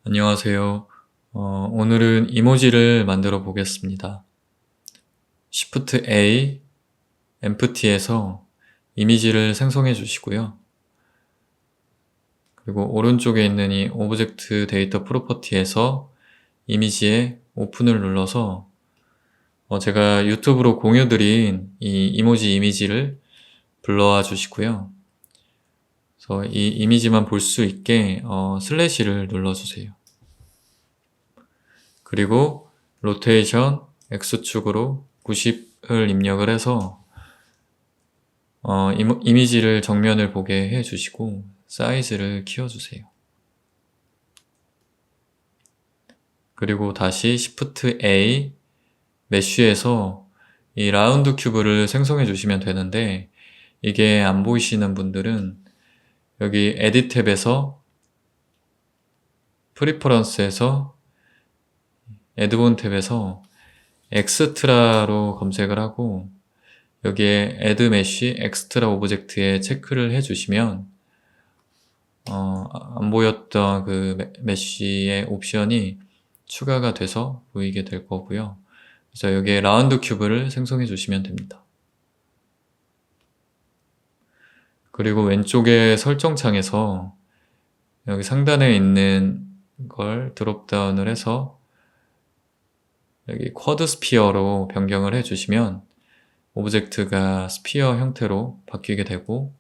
안녕하세요. 오늘은 이모지를 만들어 보겠습니다. Shift A, Empty에서 이미지를 생성해 주시고요. 그리고 오른쪽에 있는 이 오브젝트 데이터 프로퍼티에서 이미지에 오픈을 눌러서 제가 유튜브로 공유드린 이 이모지 이미지를 불러와 주시고요. 그래서 이 이미지만 볼 수 있게 슬래시를 눌러주세요. 그리고 로테이션 X축으로 90을 입력을 해서 이미지를 정면을 보게 해주시고 사이즈를 키워주세요. 그리고 다시 Shift A 메쉬에서 이 라운드 큐브를 생성해 주시면 되는데 이게 안 보이시는 분들은 여기 에딧 탭에서 프리퍼런스에서 애드본 탭에서 엑스트라로 검색을 하고 여기에 add mesh extra 오브젝트에 체크를 해주시면 안 보였던 그 메쉬의 옵션이 추가가 돼서 보이게 될 거고요. 그래서 여기에 라운드 큐브를 생성해 주시면 됩니다. 그리고 왼쪽에 설정창에서 여기 상단에 있는 걸 드롭다운을 해서 여기 쿼드 스피어로 변경을 해주시면 오브젝트가 스피어 형태로 바뀌게 되고,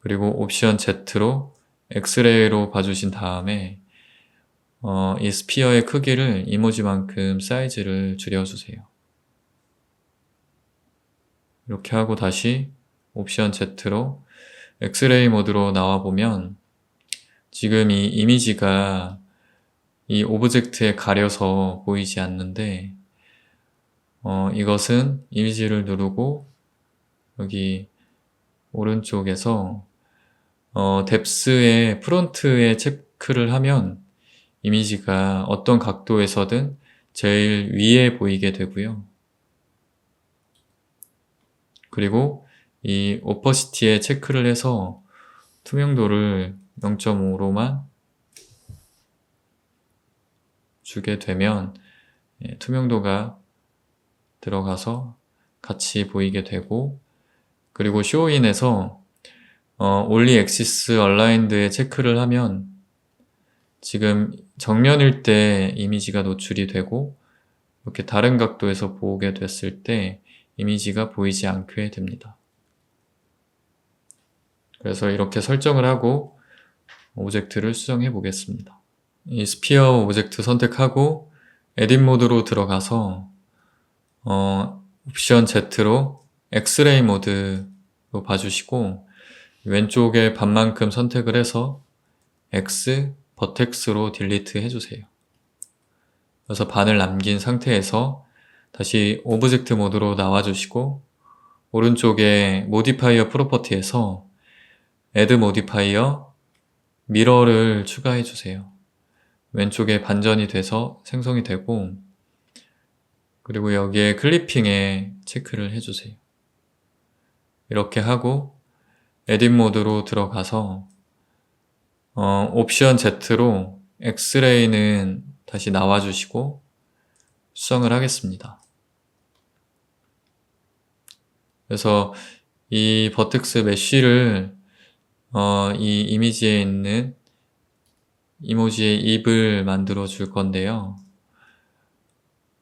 그리고 옵션 Z로 엑스레이로 봐주신 다음에 이 스피어의 크기를 이모지만큼 사이즈를 줄여주세요. 이렇게 하고 다시 옵션 Z로 엑스레이 모드로 나와보면 지금 이 이미지가 이 오브젝트에 가려서 보이지 않는데 이것은 이미지를 누르고 여기 오른쪽에서 뎁스의 프론트에 체크를 하면 이미지가 어떤 각도에서든 제일 위에 보이게 되고요. 그리고 이 오퍼시티에 체크를 해서 투명도를 0.5로만 주게 되면 투명도가 들어가서 같이 보이게 되고, 그리고 쇼인에서 only axis aligned에 체크를 하면 지금 정면일 때 이미지가 노출이 되고 이렇게 다른 각도에서 보게 됐을 때 이미지가 보이지 않게 됩니다. 그래서 이렇게 설정을 하고 오브젝트를 수정해 보겠습니다. 이 스피어 오브젝트 선택하고 에딧 모드로 들어가서 옵션 Z로 엑스레이 모드로 봐주시고 왼쪽에 반만큼 선택을 해서 X, 버텍스로 딜리트 해주세요. 그래서 반을 남긴 상태에서 다시 오브젝트 모드로 나와주시고 오른쪽에 모디파이어 프로퍼티에서 Add Modifier 미러를 추가해주세요. 왼쪽에 반전이 돼서 생성이 되고, 그리고 여기에 클리핑에 체크를 해주세요. 이렇게 하고 에딧 모드로 들어가서 옵션 Z로 엑스레이는 다시 나와주시고 수정을 하겠습니다. 그래서 이 버텍스 메쉬를 이 이미지에 있는 이모지의 입을 만들어 줄 건데요.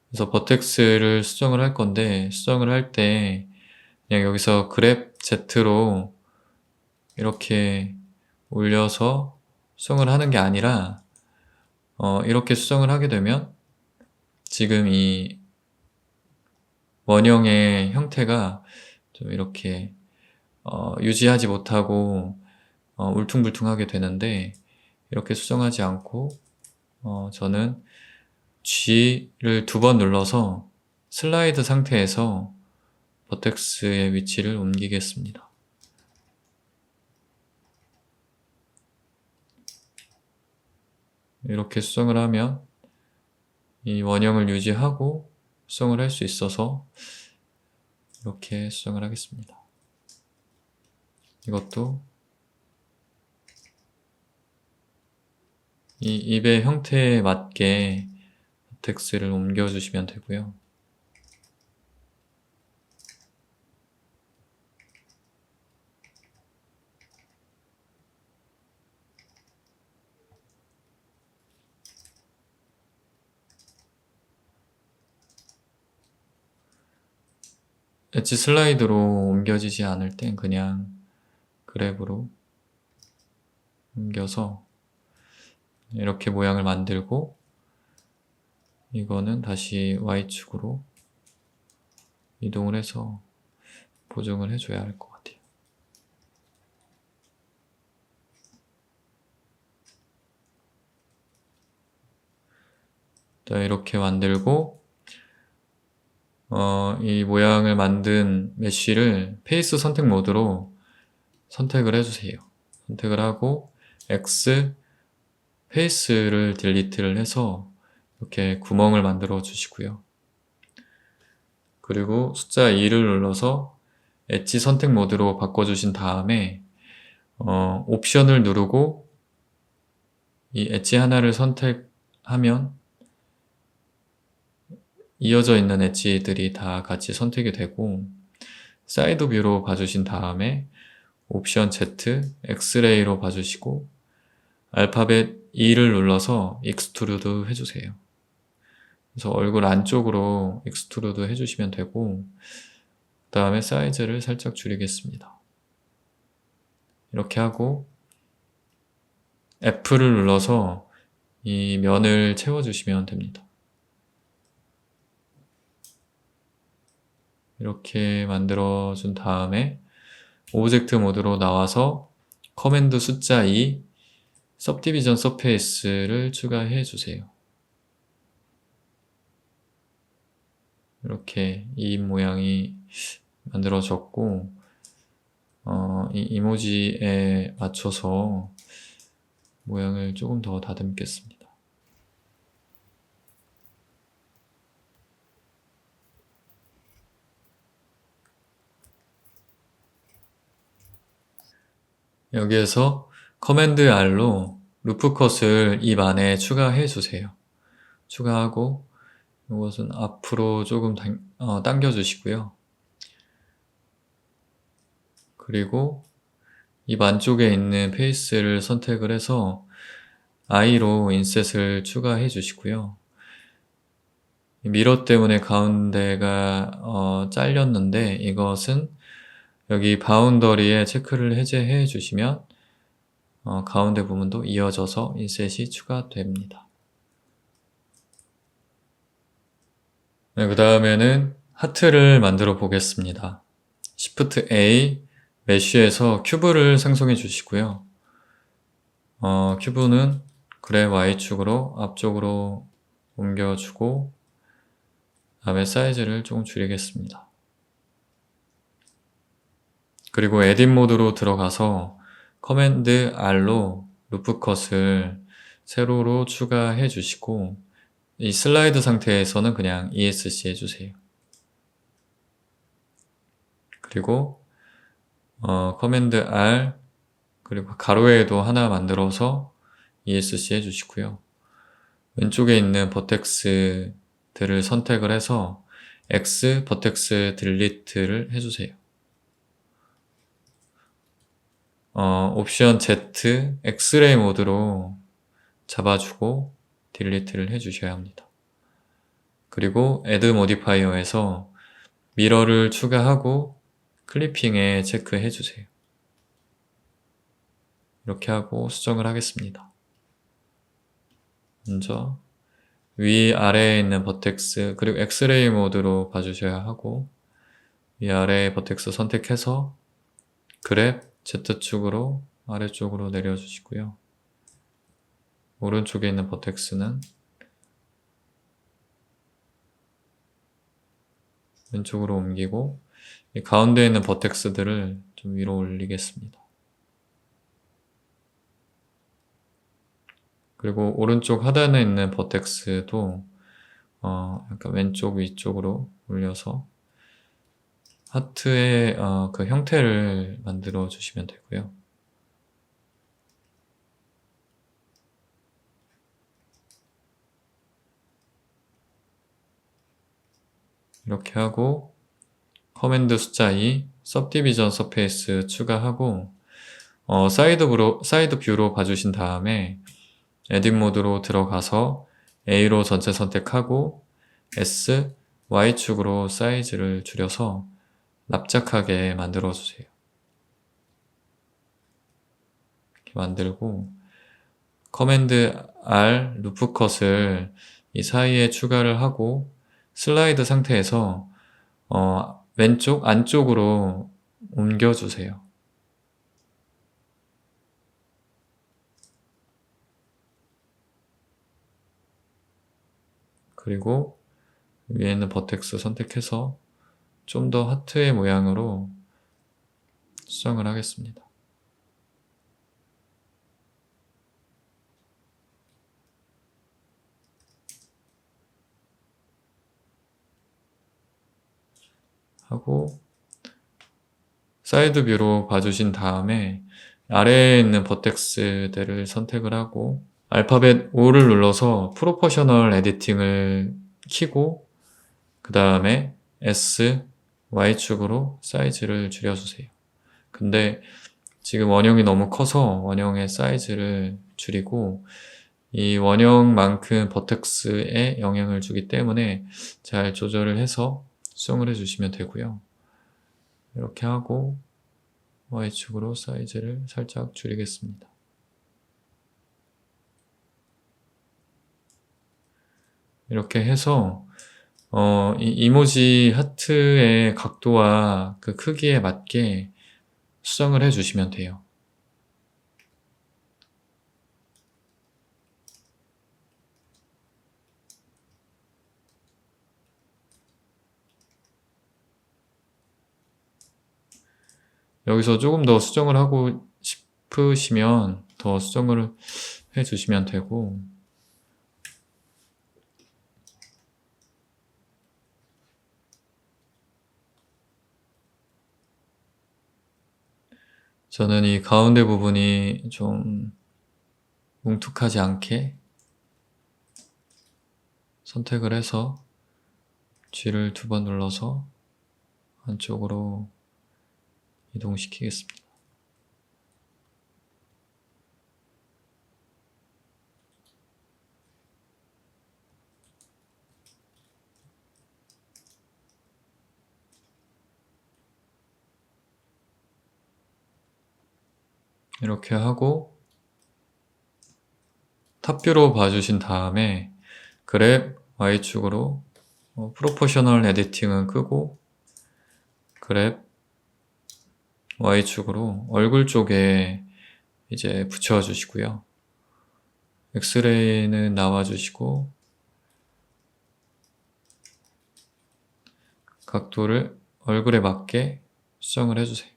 그래서 버텍스를 수정을 할 건데 수정을 할 때 그냥 여기서 그랩 Z로 이렇게 올려서 수정을 하는 게 아니라 이렇게 수정을 하게 되면 지금 이 원형의 형태가 좀 이렇게 유지하지 못하고 울퉁불퉁하게 되는데 이렇게 수정하지 않고 저는 G를 2번 눌러서 슬라이드 상태에서 버텍스의 위치를 옮기겠습니다. 이렇게 수정을 하면 이 원형을 유지하고 수정을 할 수 있어서 이렇게 수정을 하겠습니다. 이것도 이 입의 형태에 맞게 버텍스를 옮겨주시면 되고요. 엣지 슬라이드로 옮겨지지 않을 땐 그냥 그랩으로 옮겨서 이렇게 모양을 만들고, 이거는 다시 Y축으로 이동을 해서 보정을 해줘야 할 것 같아요. 자, 이렇게 만들고 이 모양을 만든 메쉬를 페이스 선택 모드로 선택을 해주세요. 선택을 하고 X 페이스를 딜리트를 해서 이렇게 구멍을 만들어 주시고요. 그리고 숫자 2를 눌러서 엣지 선택 모드로 바꿔주신 다음에 옵션을 누르고 이 엣지 하나를 선택하면 이어져 있는 엣지들이 다 같이 선택이 되고, 사이드 뷰로 봐주신 다음에 옵션 Z, 엑스레이로 봐주시고 알파벳 E를 눌러서 익스트루드 해주세요. 그래서 얼굴 안쪽으로 익스트루드 해주시면 되고, 그 다음에 사이즈를 살짝 줄이겠습니다. 이렇게 하고 F를 눌러서 이 면을 채워주시면 됩니다. 이렇게 만들어준 다음에 오브젝트 모드로 나와서 커맨드 숫자 2 सब디비전 서페이스를 추가해 주세요. 이렇게 이 모양이 만들어졌고, 이 이모지에 맞춰서 모양을 조금 더 다듬겠습니다. 여기에서 커맨드 R로 루프 컷을 입 안에 추가해 주세요. 추가하고 이것은 앞으로 조금 당겨 주시고요. 그리고 입 안쪽에 있는 페이스를 선택을 해서 I로 인셋을 추가해 주시고요. 미러 때문에 가운데가 잘렸는데 이것은 여기 바운더리에 체크를 해제해 주시면 가운데 부분도 이어져서 인셋이 추가됩니다. 네, 그 다음에는 하트를 만들어 보겠습니다. Shift A, 메쉬에서 큐브를 생성해 주시고요. 큐브는 그랩 Y축으로 앞쪽으로 옮겨주고, 다음에 사이즈를 조금 줄이겠습니다. 그리고 에딧 모드로 들어가서 커맨드 R로 루프 컷을 세로로 추가해 주시고, 이 슬라이드 상태에서는 그냥 ESC 해주세요. 그리고 커맨드 R, 그리고 가로에도 하나 만들어서 ESC 해주시고요. 왼쪽에 있는 버텍스들을 선택을 해서 X 버텍스 딜리트를 해주세요. 옵션 Z, 엑스레이 모드로 잡아주고 딜리트를 해주셔야 합니다. 그리고 Add 모디파이어에서 미러를 추가하고 클리핑에 체크해 주세요. 이렇게 하고 수정을 하겠습니다. 먼저 위아래에 있는 버텍스, 그리고 엑스레이 모드로 봐주셔야 하고, 위아래 버텍스 선택해서 그랩 Z축으로 아래쪽으로 내려주시고요. 오른쪽에 있는 버텍스는 왼쪽으로 옮기고, 이 가운데 있는 버텍스들을 좀 위로 올리겠습니다. 그리고 오른쪽 하단에 있는 버텍스도 약간 왼쪽 위쪽으로 올려서 하트의 그 형태를 만들어 주시면 되고요. 이렇게 하고 커맨드 숫자 2 सब디비전 서페이스 추가하고 사이드 뷰로 봐주신 다음에 에딧 모드로 들어가서 A로 전체 선택하고 S, Y축으로 사이즈를 줄여서 납작하게 만들어 주세요. 이렇게 만들고 커맨드 R 루프 컷을 이 사이에 추가를 하고 슬라이드 상태에서 왼쪽 안쪽으로 옮겨주세요. 그리고 위에 있는 버텍스 선택해서 좀 더 하트의 모양으로 수정을 하겠습니다. 하고 사이드 뷰로 봐주신 다음에 아래에 있는 버텍스들을 선택을 하고 알파벳 O를 눌러서 프로포셔널 에디팅을 키고 그 다음에 S, Y축으로 사이즈를 줄여주세요. 근데 지금 원형이 너무 커서 원형의 사이즈를 줄이고 이 원형만큼 버텍스에 영향을 주기 때문에 잘 조절을 해서 수정을 해주시면 되고요. 이렇게 하고 Y축으로 사이즈를 살짝 줄이겠습니다. 이렇게 해서 이 이모지 하트의 각도와 그 크기에 맞게 수정을 해주시면 돼요. 여기서 조금 더 수정을 하고 싶으시면 더 수정을 해주시면 되고 저는 이 가운데 부분이 좀 뭉툭하지 않게 선택을 해서 G를 2번 눌러서 안쪽으로 이동시키겠습니다. 이렇게 하고 탑뷰로 봐주신 다음에 그랩 Y축으로 프로포셔널 에디팅은 끄고 그랩 Y축으로 얼굴 쪽에 이제 붙여 주시고요. 엑스레이는 나와 주시고 각도를 얼굴에 맞게 수정을 해주세요.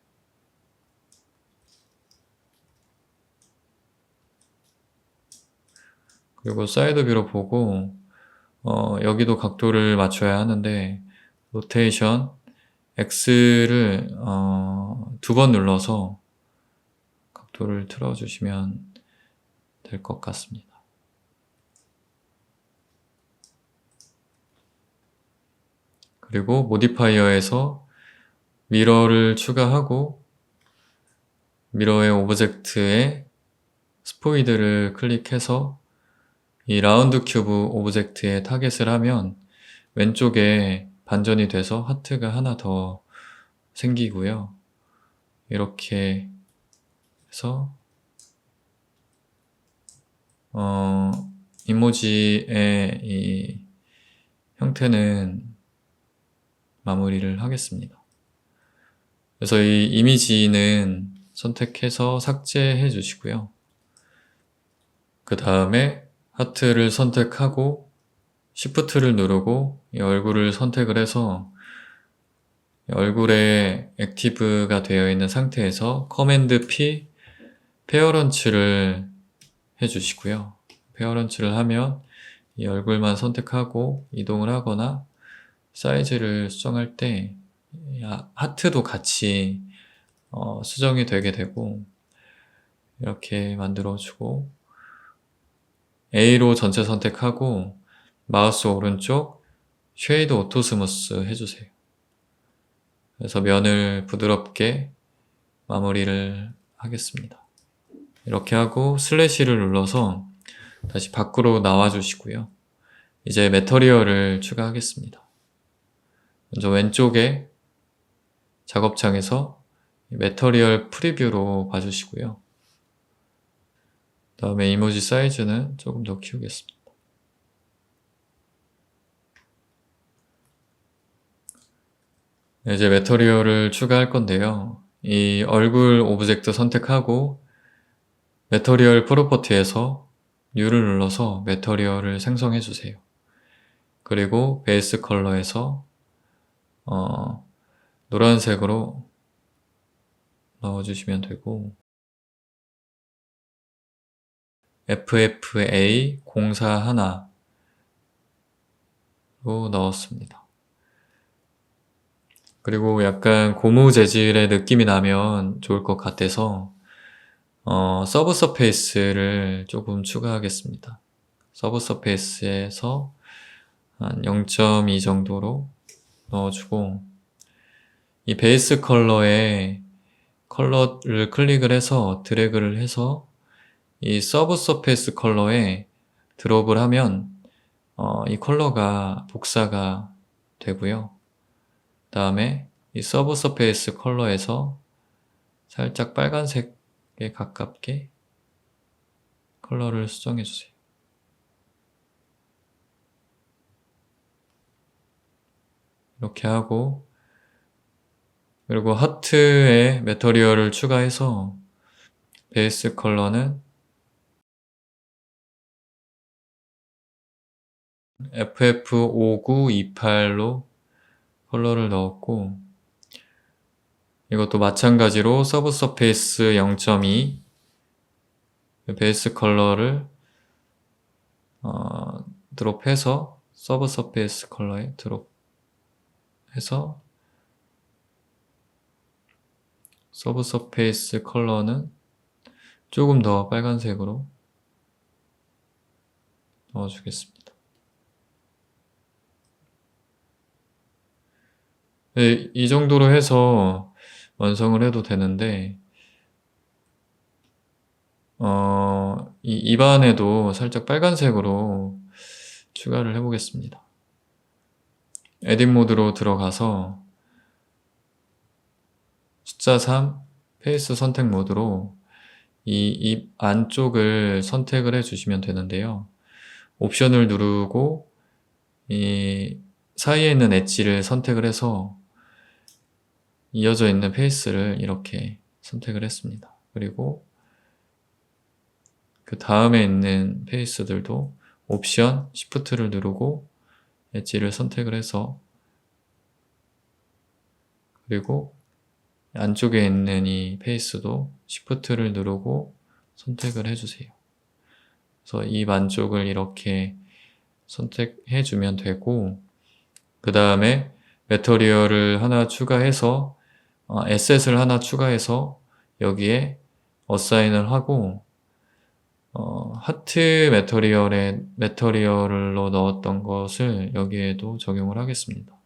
그리고 사이드 뷰로 보고 여기도 각도를 맞춰야 하는데 로테이션 X를 2번 눌러서 각도를 틀어주시면 될 것 같습니다. 그리고 모디파이어에서 미러를 추가하고 미러의 오브젝트에 스포이드를 클릭해서 이 라운드 큐브 오브젝트에 타겟을 하면 왼쪽에 반전이 돼서 하트가 하나 더 생기고요. 이렇게 해서 이모지의 이 형태는 마무리를 하겠습니다. 그래서 이 이미지는 선택해서 삭제해 주시고요. 그 다음에 하트를 선택하고 Shift를 누르고 이 얼굴을 선택을 해서 얼굴에 액티브가 되어 있는 상태에서 커맨드 P 페어런츠를 해주시고요. 페어런츠를 하면 이 얼굴만 선택하고 이동을 하거나 사이즈를 수정할 때 하트도 같이 수정이 되게 되고 이렇게 만들어주고 A로 전체 선택하고 마우스 오른쪽 쉐이드 오토 스무스 해주세요. 그래서 면을 부드럽게 마무리를 하겠습니다. 이렇게 하고 슬래시를 눌러서 다시 밖으로 나와 주시고요. 이제 매터리얼을 추가하겠습니다. 먼저 왼쪽에 작업창에서 매터리얼 프리뷰로 봐주시고요. 다음에 이모지 사이즈는 조금 더 키우겠습니다. 이제 매터리얼을 추가할 건데요. 이 얼굴 오브젝트 선택하고 매터리얼 프로퍼티에서 U를 눌러서 매터리얼을 생성해 주세요. 그리고 베이스 컬러에서 노란색으로 넣어주시면 되고 FFA041로 넣었습니다. 그리고 약간 고무 재질의 느낌이 나면 좋을 것 같아서 서브 서페이스를 조금 추가하겠습니다. 서브 서페이스에서 한 0.2 정도로 넣어주고 이 베이스 컬러에 컬러를 클릭을 해서 드래그를 해서 이 서브 서페이스 컬러에 드롭을 하면 이 컬러가 복사가 되고요. 다음에 이 서브 서페이스 컬러에서 살짝 빨간색에 가깝게 컬러를 수정해 주세요. 이렇게 하고 그리고 하트에 매터리얼을 추가해서 베이스 컬러는 FF5928로 컬러를 넣었고 이것도 마찬가지로 서브 서페이스 0.2 베이스 컬러를 드롭해서 서브 서페이스 컬러에 드롭해서 서브 서페이스 컬러는 조금 더 빨간색으로 넣어주겠습니다. 네, 이 정도로 해서 완성을 해도 되는데 이 입안에도 살짝 빨간색으로 추가를 해보겠습니다. 에딧 모드로 들어가서 숫자 3 페이스 선택 모드로 이 입 안쪽을 선택을 해주시면 되는데요. 옵션을 누르고 이 사이에 있는 엣지를 선택을 해서 이어져 있는 페이스를 이렇게 선택을 했습니다. 그리고 그 다음에 있는 페이스들도 옵션, 시프트를 누르고 엣지를 선택을 해서 그리고 안쪽에 있는 이 페이스도 시프트를 누르고 선택을 해주세요. 그래서 이 안쪽을 이렇게 선택해 주면 되고 그 다음에 매터리얼을 하나 추가해서 에셋을 하나 추가해서 여기에 어사인을 하고 하트 매터리얼로 넣었던 것을 여기에도 적용을 하겠습니다.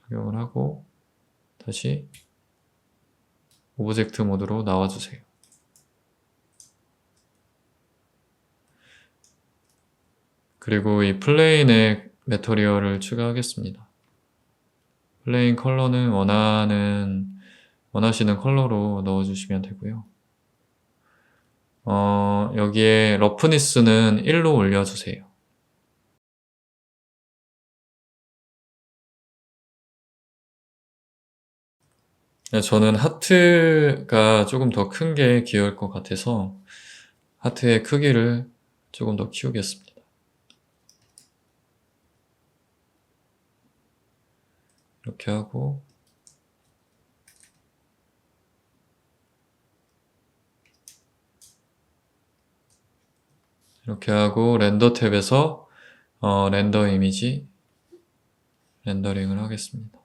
적용을 하고 다시 오브젝트 모드로 나와주세요. 그리고 이 플레인에 매터리얼을 추가하겠습니다. 플레인 컬러는 원하시는 컬러로 넣어주시면 되고요. 여기에 러프니스는 1로 올려주세요. 저는 하트가 조금 더 큰 게 귀여울 것 같아서 하트의 크기를 조금 더 키우겠습니다. 이렇게 하고 이렇게 하고 렌더 탭에서 렌더 이미지 렌더링을 하겠습니다.